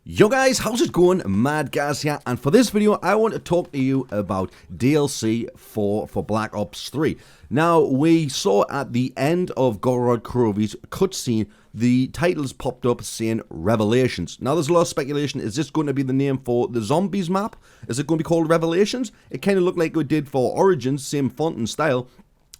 Yo guys, how's it going? Mad Gaz here, and for this video I want to talk to you about DLC for Black Ops 3. Now, we saw at the end of Gorod Krovi's cutscene, the titles popped up saying Revelations. Now there's a lot of speculation, is this going to be the name for the Zombies map? Is it going to be called Revelations? It kind of looked like it did for Origins, same font and style.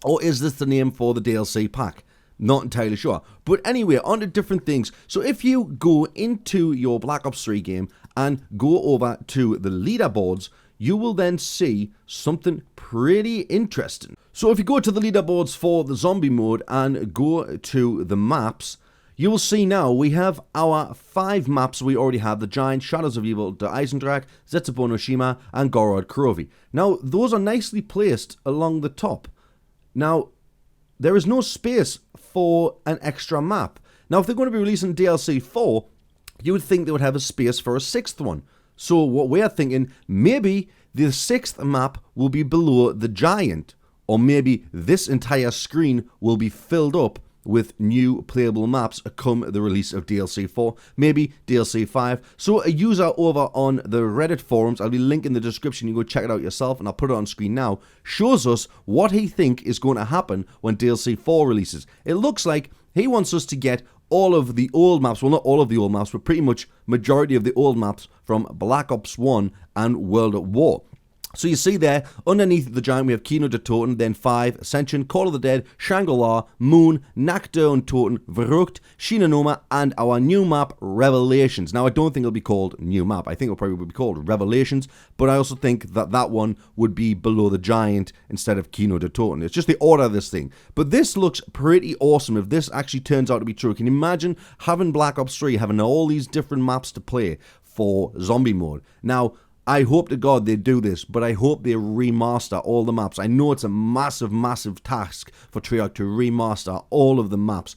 Or is this the name for the DLC pack? Not entirely sure. But anyway, on to different things. So if you go into your Black Ops 3 game and go over to the leaderboards, you will then see something pretty interesting. So if you go to the leaderboards for the zombie mode and go to the maps, you will see now we have our 5 maps we already have: the Giant, Shadows of Evil, the Eisendrache, Zetsubo no Shima, and Gorod Krovi. Now, those are nicely placed along the top. Now, there is no space for an extra map. Now, if they're going to be releasing DLC 4, you would think they would have a space for a 6th one. So what we're thinking, maybe the 6th map will be below the Giant, or maybe this entire screen will be filled up with new playable maps come the release of DLC 4, maybe DLC 5. So a user over on the Reddit forums, I'll be linking in the description, you can go check it out yourself, and I'll put it on screen now, shows us what he thinks is going to happen when DLC 4 releases. It looks like he wants us to get all of the old maps, well, not all of the old maps, but pretty much majority of the old maps from Black Ops 1 and World at War. So you see there, underneath the Giant, we have Kino de Toten, then 5, Ascension, Call of the Dead, Shangri-La, Moon, Nakdo and Toten, Verrucht, Shinonoma, and our new map, Revelations. Now, I don't think it'll be called New Map. I think it'll probably be called Revelations, but I also think that that one would be below the Giant instead of Kino de Toten. It's just the order of this thing. But this looks pretty awesome if this actually turns out to be true. Can you imagine having Black Ops 3, having all these different maps to play for zombie mode? Now, I hope to God they do this, but I hope they remaster all the maps. I know it's a massive, massive task for Treyarch to remaster all of the maps.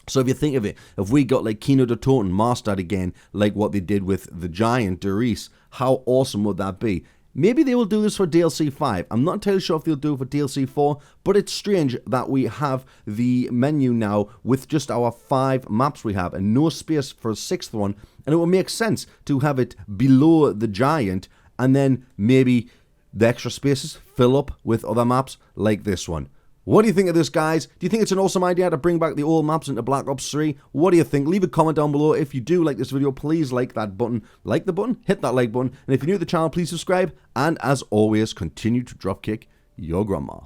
So if you think of it, if we got like Kino de Toten mastered again, like what they did with the Giant, Derice, how awesome would that be? Maybe they will do this for DLC 5. I'm not entirely sure if they'll do it for DLC 4, but it's strange that we have the menu now with just our 5 maps we have and no space for a 6th one. And it would make sense to have it below the Giant and then maybe the extra spaces fill up with other maps like this one. What do you think of this, guys? Do you think it's an awesome idea to bring back the old maps into Black Ops 3? What do you think? Leave a comment down below. If you do like this video, please like that button. Like the button, hit that like button. And if you're new to the channel, please subscribe. And as always, continue to dropkick your grandma.